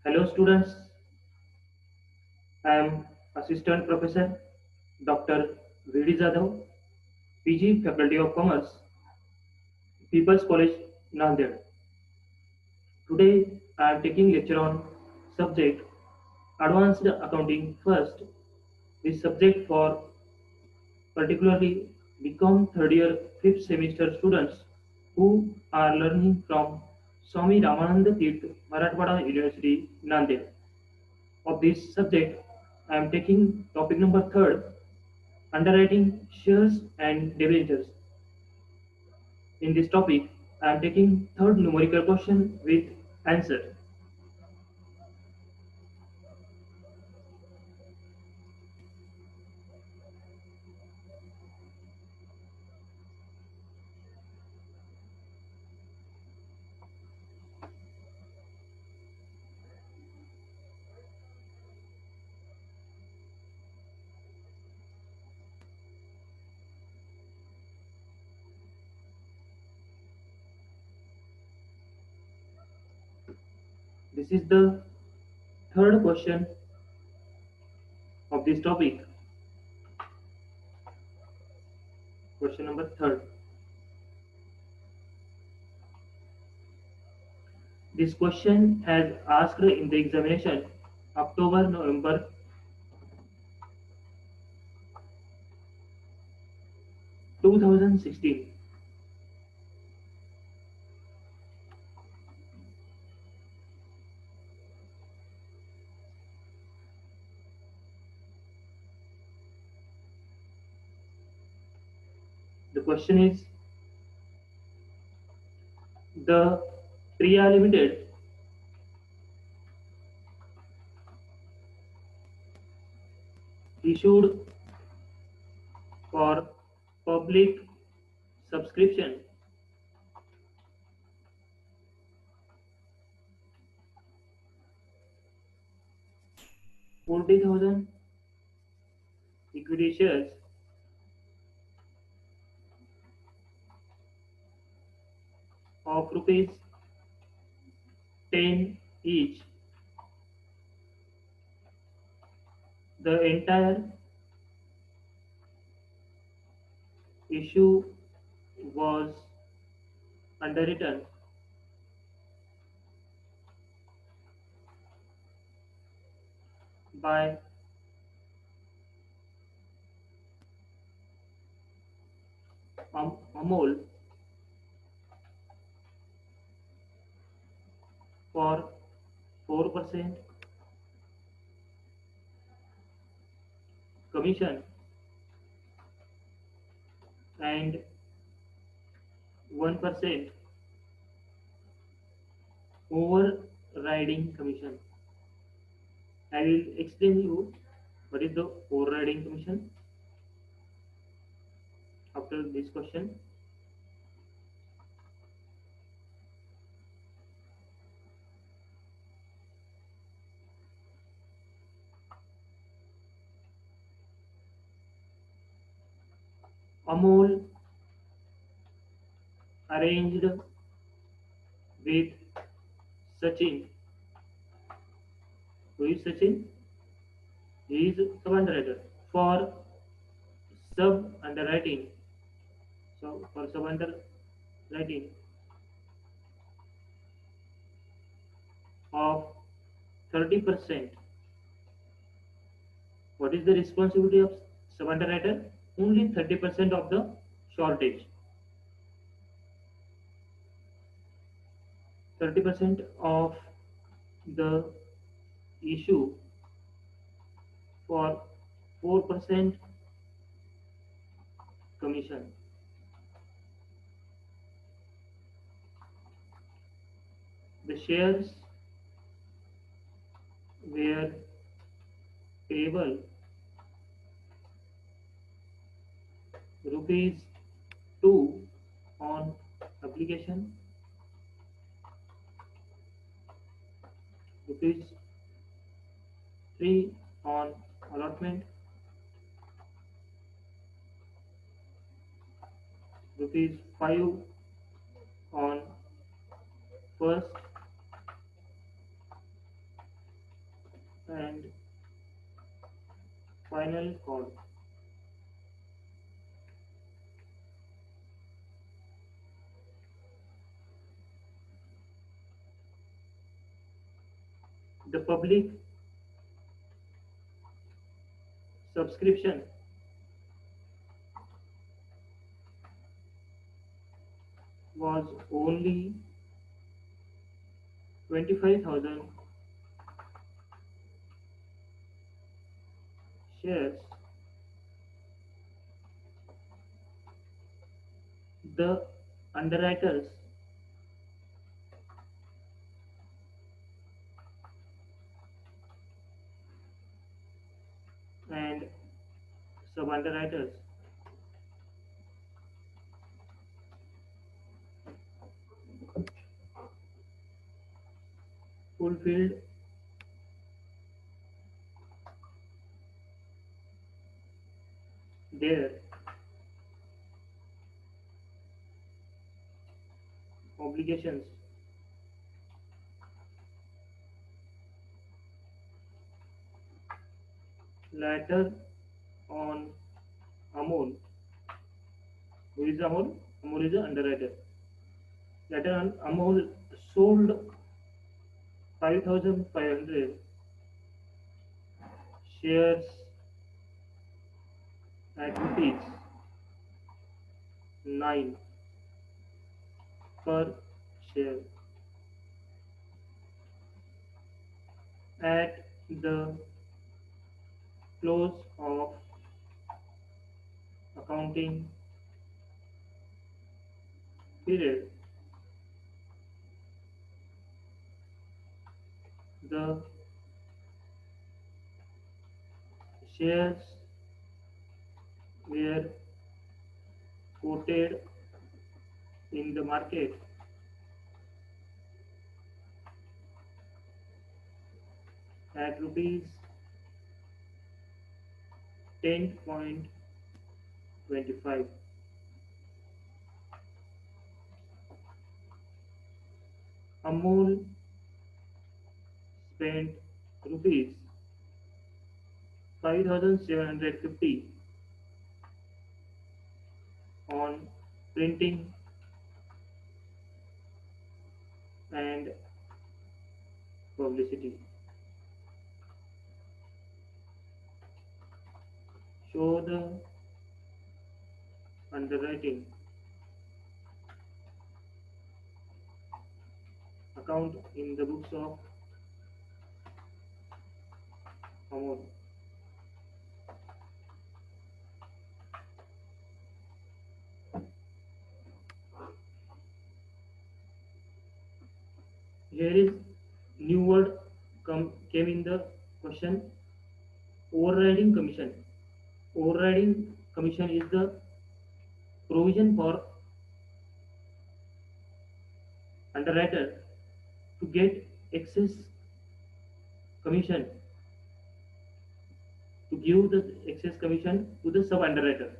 Hello students, I am Assistant Professor Dr. V.D. Jadhav, PG Faculty of Commerce, People's College, Nanded. Today I am taking lecture on subject Advanced Accounting First. This subject for particularly become third year, fifth semester students who are learning from Swami Ramananda Tirth, Marathwada University, Nanded. Of this subject, I am taking topic number third, underwriting shares and debentures. In this topic, I am taking third numerical question with answer. This is the third question of this topic. Question number third. This question has asked in the examination October-November 2016. The question is the Priya Limited issued for public subscription 40,000 equity shares of rupees 10 each. The entire issue was underwritten by Amol for 4% commission and 1% overriding commission. I will explain you what is the overriding commission after this question. Amol arranged with Sachin. Who is Sachin? He is sub-underwriter for sub-underwriting. So for sub-underwriting of 30%. What is the responsibility of sub-underwriter? Only 30% of the shortage. 30% of the issue for 4% commission. The shares were payable rupees 2 on application, rupees 3 on allotment, rupees 5 on first and final call. The public subscription was only 25,000 shares. The underwriters and sub-underwriters fulfilled their obligations. Later on, Amol, who is Amol? Amol is the underwriter. Later on, Amol sold 5,500 shares at rupees 9 per share. At the close of accounting period, the shares were quoted in the market at rupees 10.25. Amul spent rupees 5,750 on printing and publicity. Show the underwriting account in the books of Amul. Here is new word came in the question, overriding commission. Overriding commission is the provision for underwriter to get excess commission, to give the excess commission to the sub underwriter.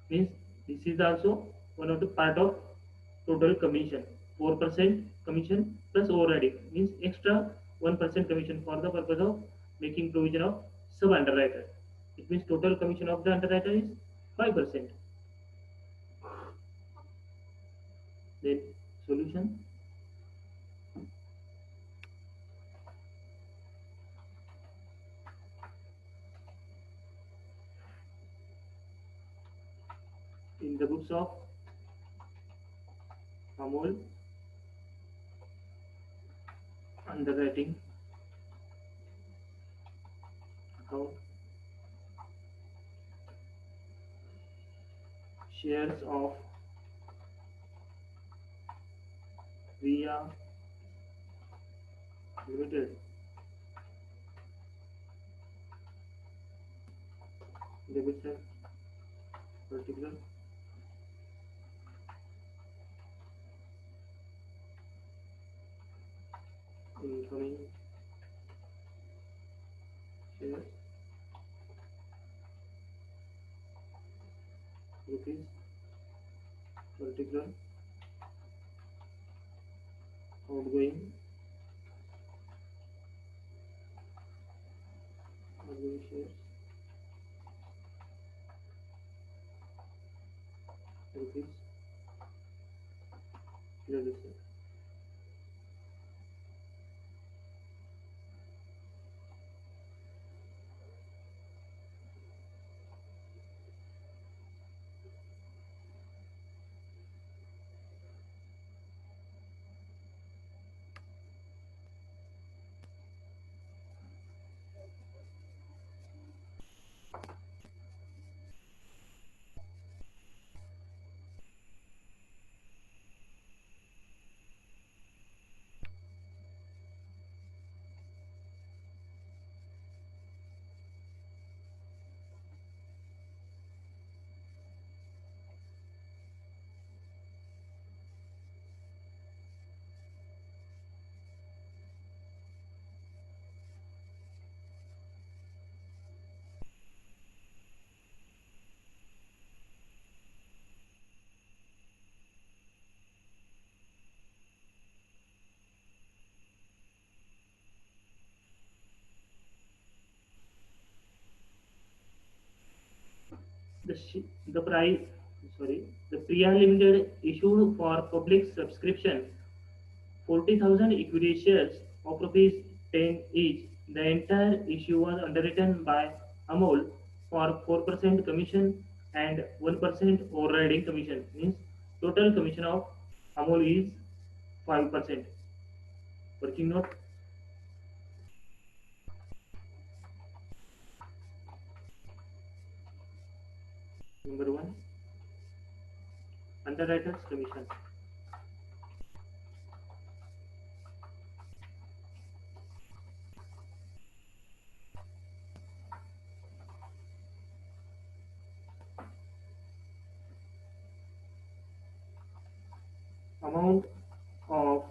Means this is also one of the part of total commission. 4% commission plus overriding means extra 1% commission for the purpose of making provision of sub underwriter. It means total commission of the underwriter is 5%. Then solution. In the books of Amol, underwriting account, shares of Via Limited, debit side, particular, incoming shares, rupees, particular, outgoing rupees clearly said. The price, sorry, the PRI Limited issued for public subscription 40,000 equity shares of rupees 10 each. The entire issue was underwritten by Amol for 4% commission and 1% overriding commission. Means total commission of Amol is 5%. Working note number 1, underwriters commission. Amount of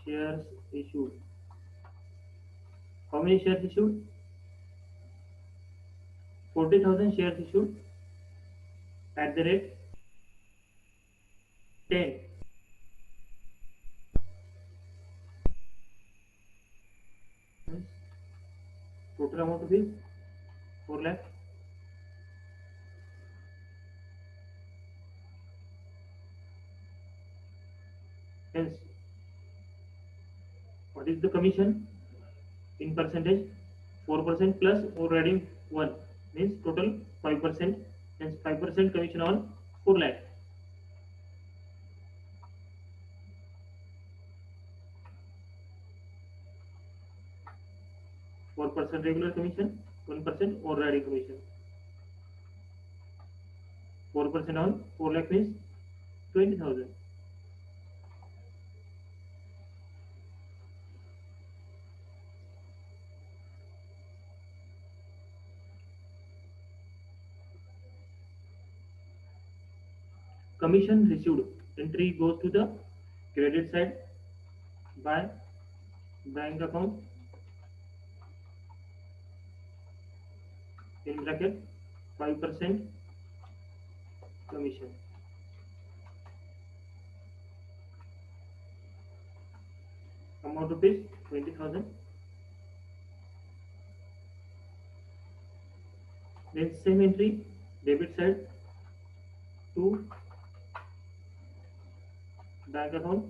shares issued. How many shares issued? 40,000 shares issued at the rate 10. Total amount is 4 lakh. Hence, what is the commission in percentage? 4% plus overriding 1 means total 5%. Hence, 5% commission on 4 lakh. 4% regular commission, 1% overriding commission. 4% on 4 lakh means 20,000. Commission received entry goes to the credit side by bank account in bracket 5% commission. Amount rupees 20,000. Then same entry debit side to bank account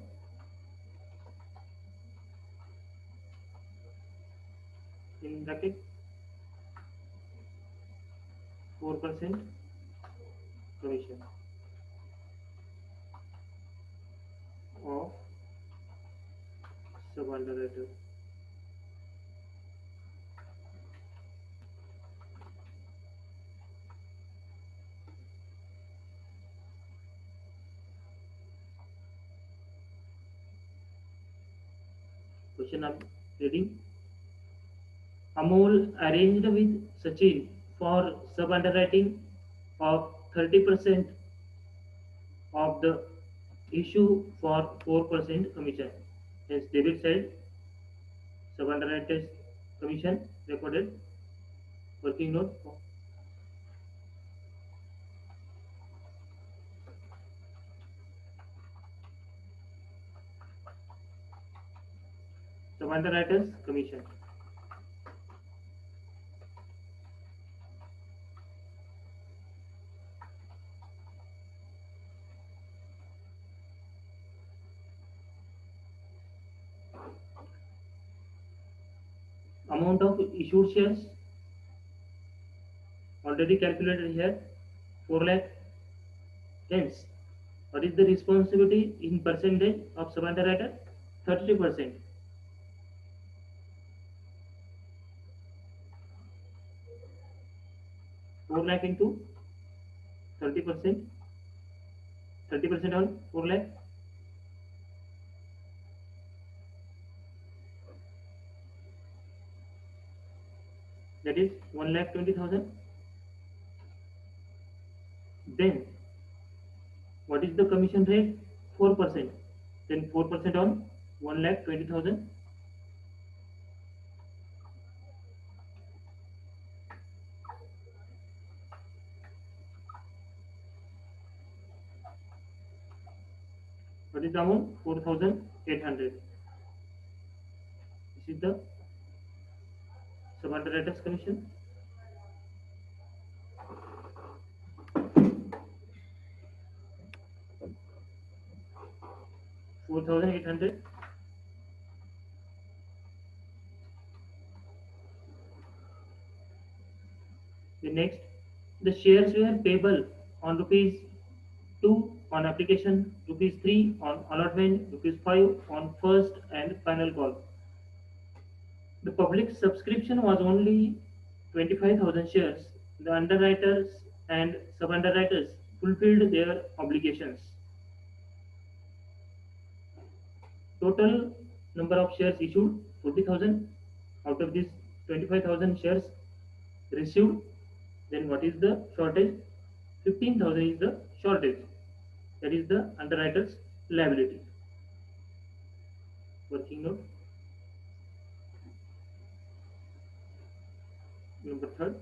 in bracket 4% commission of sub-underwriter. Question I'm reading. Amol arranged with Sachin for sub-underwriting of 30% of the issue for 4% commission. Hence, debit side sub-underwriter's commission recorded. Working note. Sub-underwriter's commission. Amount of issued shares already calculated here, 4 lakh. Hence, what is the responsibility in percentage of sub-underwriter? 32%. 4 lakh into 30%. 30% on 4 lakh. That is 1,20,000. Then, what is the commission rate? 4%. Then 4% on 1,20,000. What is the amount? 4,800. This is the sub-underwriter's commission. 4,800. The next, the shares were payable on rupees 2 on application, rupees 3 on allotment, rupees 5 on first and final call. The public subscription was only 25,000 shares. The underwriters and sub-underwriters fulfilled their obligations. Total number of shares issued 40,000. Out of this 25,000 shares received, then what is the shortage? 15,000 is the shortage. That is the underwriter's liability. Working note. Number third.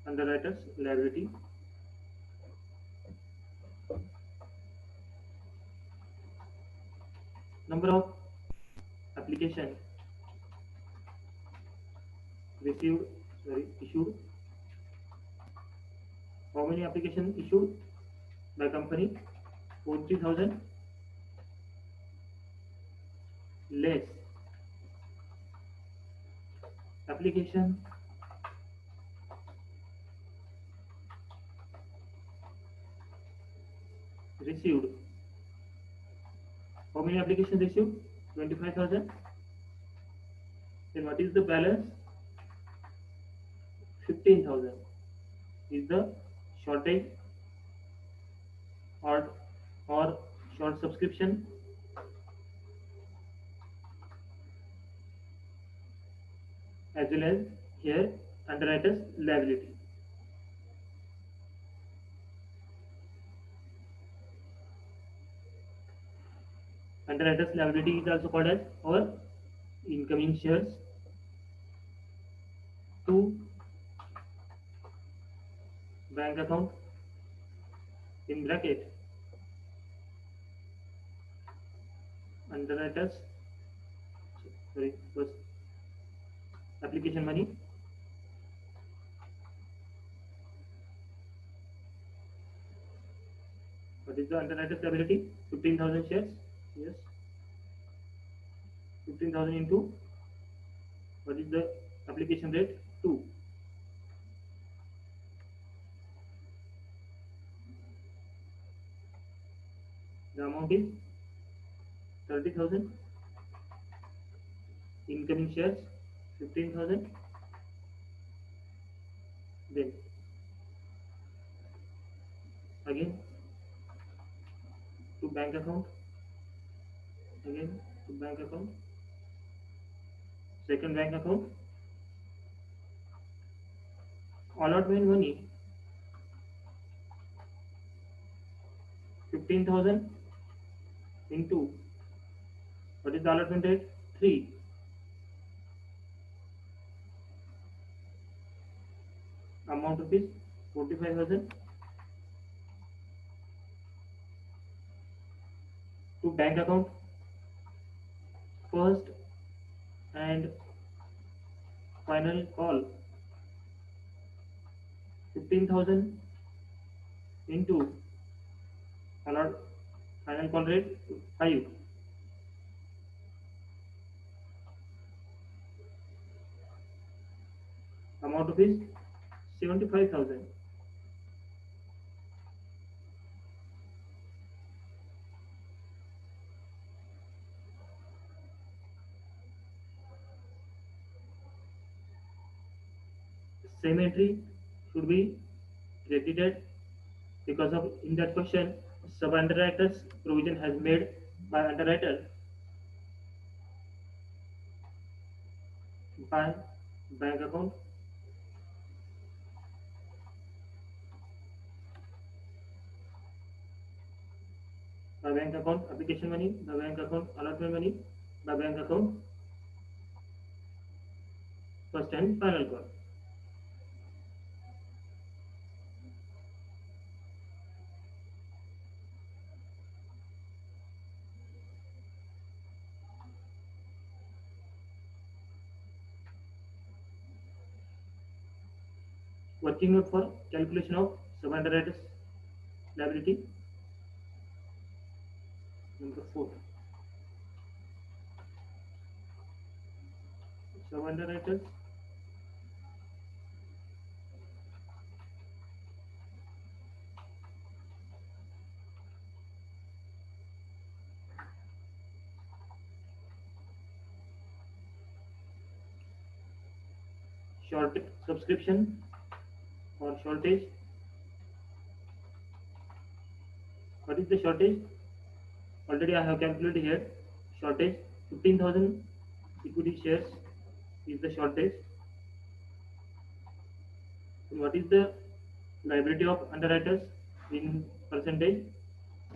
Underwriter's liability. Number of application received, issued. How many applications issued by company? 40,000 less application received. How many applications received? 25,000. Then what is the balance? 15,000 is the shortage or short subscription as well as here underwriter's liability. Underwriter's liability is also called as our incoming shares to bank account in bracket underwriters first application money what is the underwriter's liability 15,000 shares yes 15,000 into what is the application rate 2 the amount is 30,000 incoming shares 15,000 then again to bank account again to bank account second bank account allotment money 15,000 into what is the allotment rate 3 amount of is 45,000 to bank account first and final call 15,000 into allowed final call rate 5. Amount of is 75,000. Same entry should be repeated because of in that question sub underwriters provision has made by underwriter by bank account, by bank account application money, by bank account allotment money, by bank account first and final call. Working note for calculation of sub underwriters liability number 4. Sub underwriters short subscription or shortage. What is the shortage? Already I have calculated here. Shortage 15,000 equity shares is the shortage. And what is the liability of underwriters in percentage?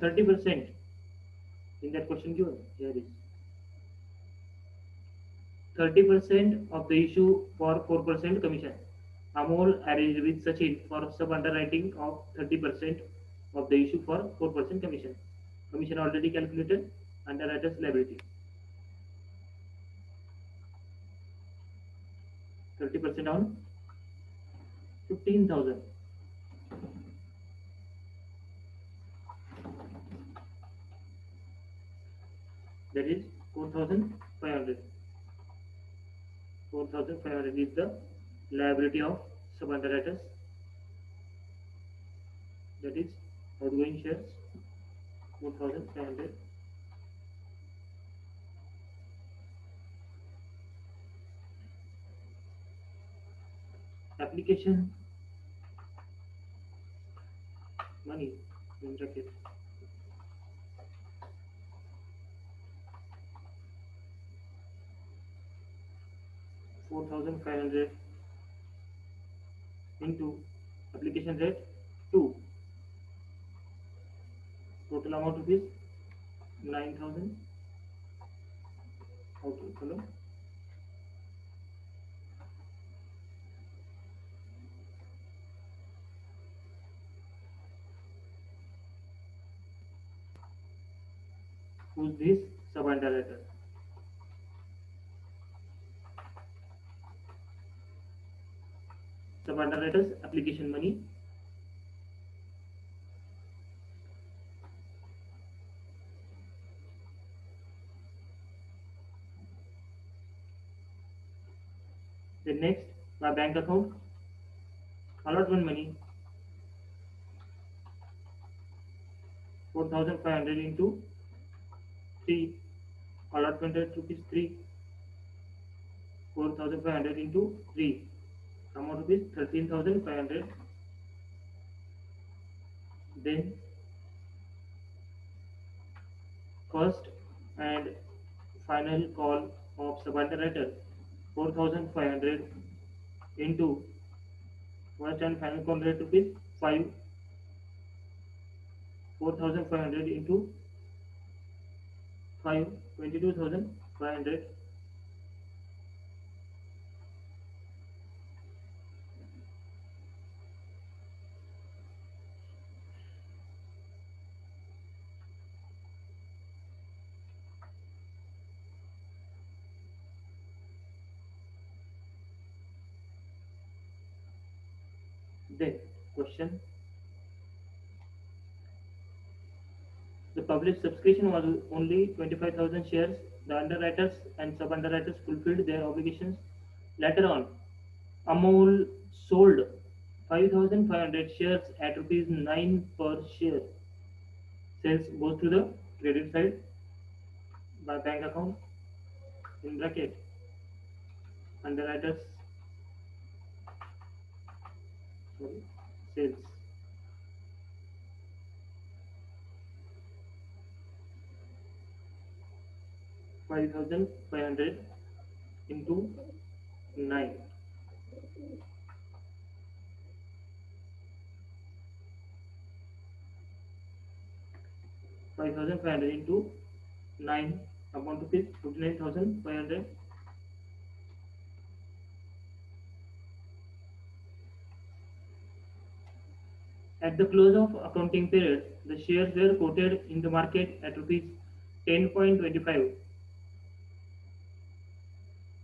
30%. In that question given here is 30% of the issue for 4% commission. Amol arranged with Sachin for sub underwriting of 30% of the issue for 4% commission. Commission already calculated. Underwriters liability 30% on 15,000. That is 4,500. 4,500 is the liability of sub underwriters. That is outgoing shares 4,500. Application money in bracket 4,500 into application rate 2. Total amount of is 9,000. Okay, column. Who's this sub underwriter? Sub underwriters application money. Then next, my bank account allotment money 4,500 into 3. Allotment rate rupees 3. 4,500 into 3. Amount rupees 13,500. Then first and final call of sub underwriter 4,500 into first and final call rate rupees 5. 4,500 into 5, 22,500. Then Question: the published subscription was only 25,000 shares. The underwriters and sub-underwriters fulfilled their obligations. Later on, Amol sold 5,500 shares at rupees 9 per share. Sales goes to the credit side by bank account in bracket underwriters, sorry, sales 5,500 into 9. 5,500 into 9 amount of is 59,500. At the close of accounting period, the shares were quoted in the market at rupees 10.25.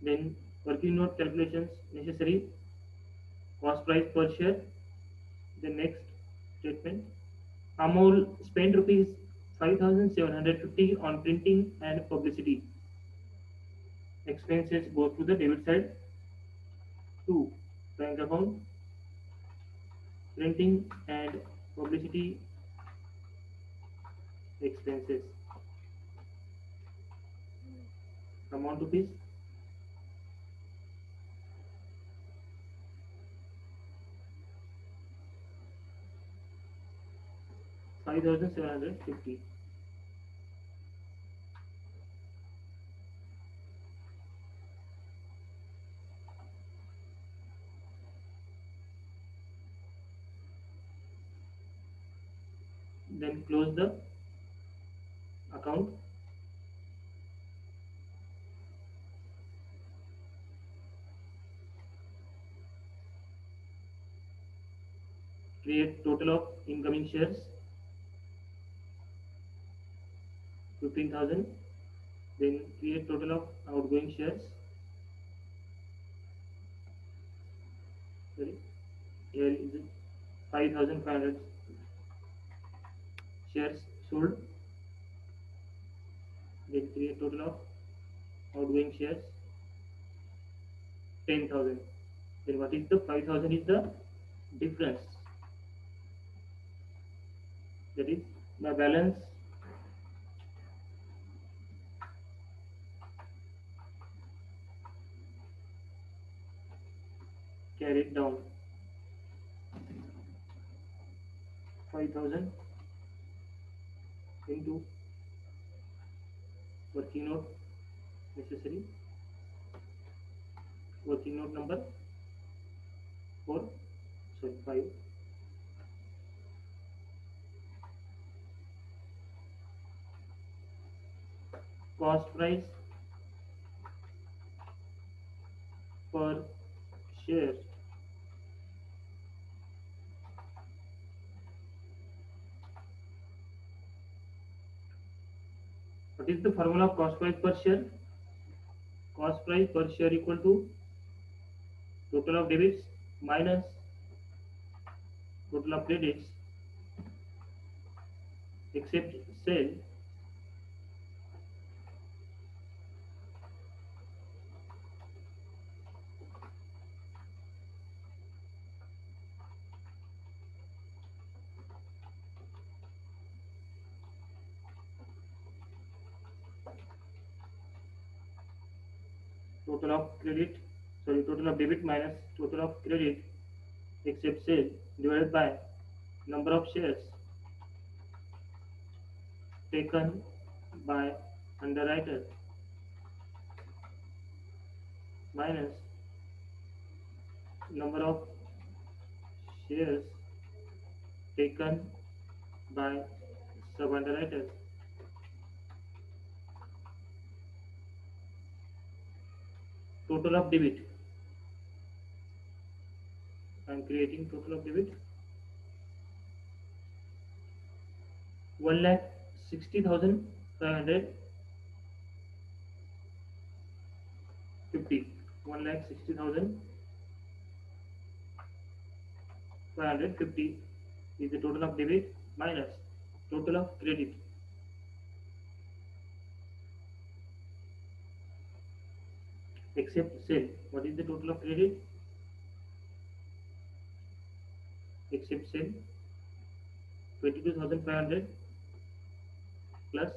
Then working note calculations necessary. Cost price per share. The next statement. Amol spent rupees 5,750 on printing and publicity. Expenses go to the debit side. 2. Bank account. Printing and publicity expenses. Amount rupees 5,750. Then close the account. Create total of incoming shares 15,000. Then create total of outgoing shares. Sorry, here is 5,500 shares sold. Then create total of outgoing shares 10,000. Then what is the 5,000 is the difference. That is the balance carried down 5,000 into working note necessary. Working note number 4, sorry 5. Cost price per share. What is the formula of cost price per share? Cost price per share equal to total of debits minus total of credits except sale total of credit, sorry, total of debit minus total of credit except sale divided by number of shares taken by underwriter minus number of shares taken by sub underwriter. Total of debit. I am creating total of debit 1,60,550. 1,60,550 550 is the total of debit minus total of credit except sale. What is the total of credit except sale? 22,500 plus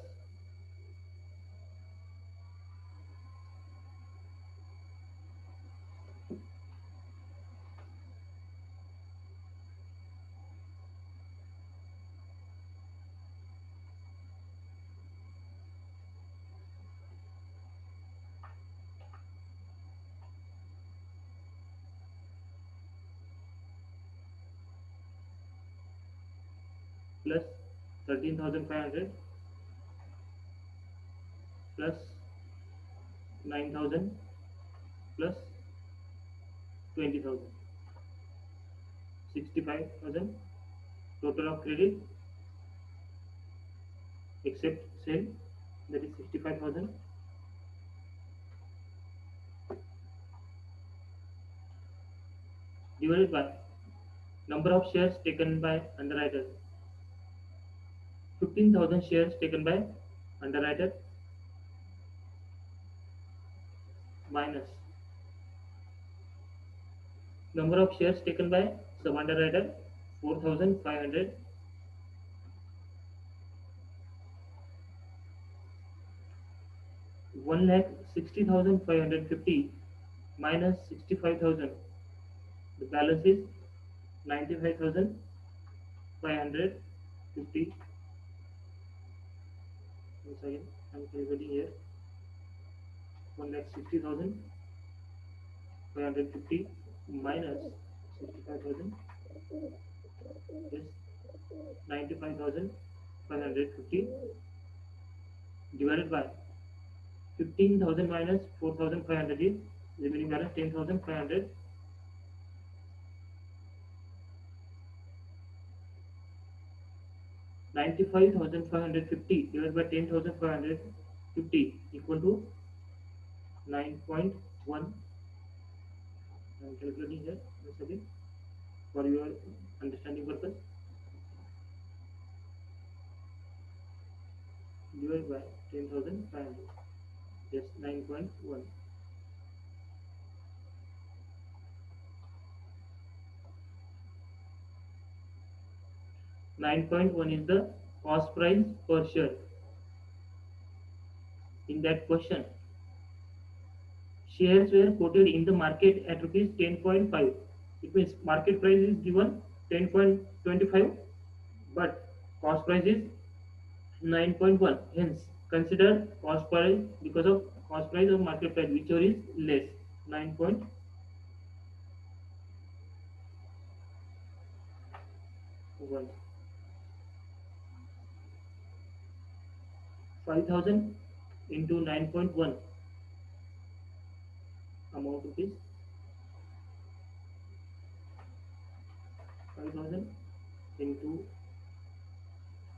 13,500 plus 9,000 plus 20,000, 65,000 total of credit except sale, that is 65,000, divided by number of shares taken by underwriter. 15,000 shares taken by underwriter minus number of shares taken by sub underwriter 4,500 1,60,550 minus 65,000. The balance is 95,550. Once again, I am calculating here. 1,60,550 minus 65,000 is 95,550 divided by 15,000 minus 4,500 is remaining balance 10,500. 95,550 divided by 10,550 equal to 9.1. I am calculating here once again for your understanding purpose. Divided by 10,500. Yes, 9.1. 9.1 is the cost price per share. In that question, shares were quoted in the market at rupees 10.5. It means market price is given 10.25, but cost price is 9.1. Hence, consider cost price because of cost price of market price, whichever is less. 9.1. 5,000 into 9.1 amount is 5,000 into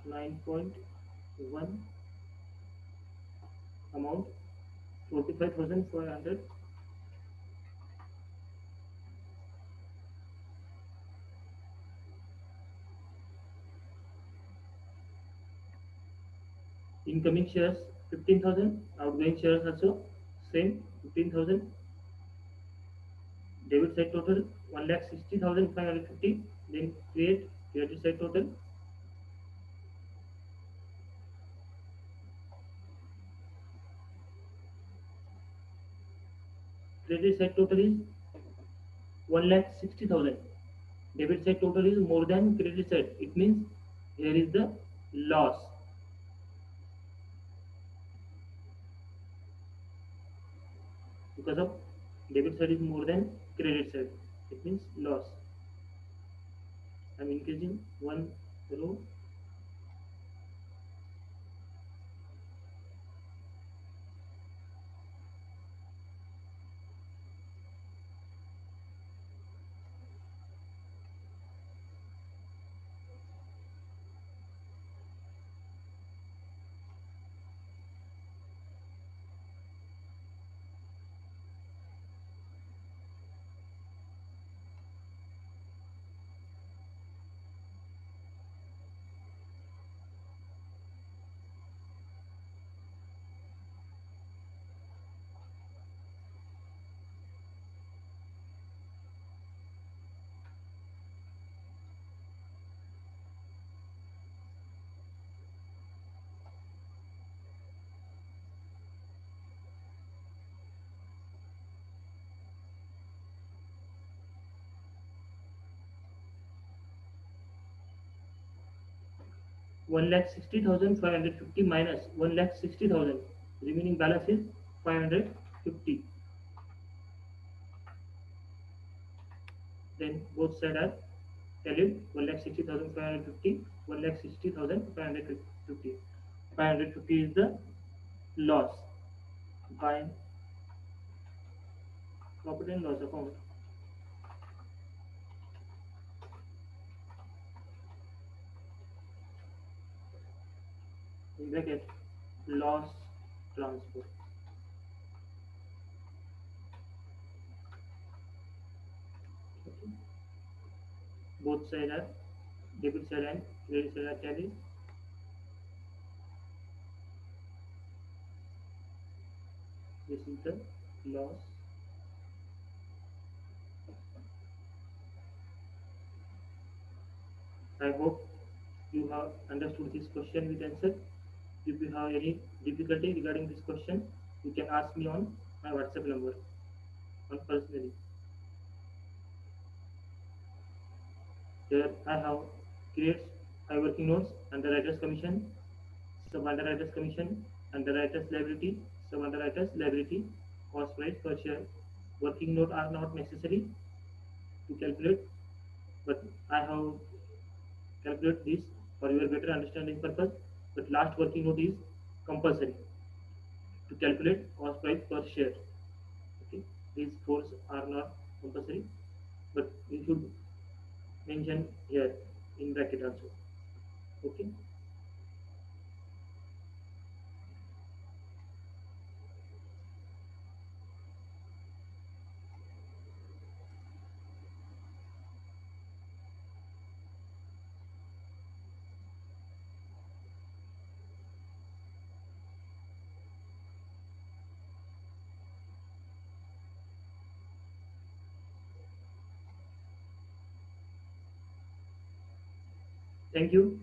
9.1 amount 45,400. Incoming shares 15,000, outgoing shares also same 15,000. Debit side total 1,60,550. Then create credit side total. Credit side total is 1,60,000. Debit side total is more than credit side. It means here is the loss. Because of debit side is more than credit side, it means loss. I am increasing one row. 1,60,550 minus 1,60,000. Remaining balance is 550. Then both sides are valued 1,60,550, 1,60,550. 550 is the loss by profit and loss account. In bracket, loss transfer. Okay. Both sides are debit side and credit side are tallied. This is the loss. I hope you have understood this question with answer. If you have any difficulty regarding this question, you can ask me on my WhatsApp number on personally. Here I have creates my working notes, underwriters commission, sub-underwriters commission, underwriters liability, sub-underwriters liability, cost price per share. Working note are not necessary to calculate, but I have calculate this for your better understanding purpose. But last working note is compulsory to calculate cost price per share. Okay, these four are not compulsory, but you should mention here in bracket also. Okay, thank you.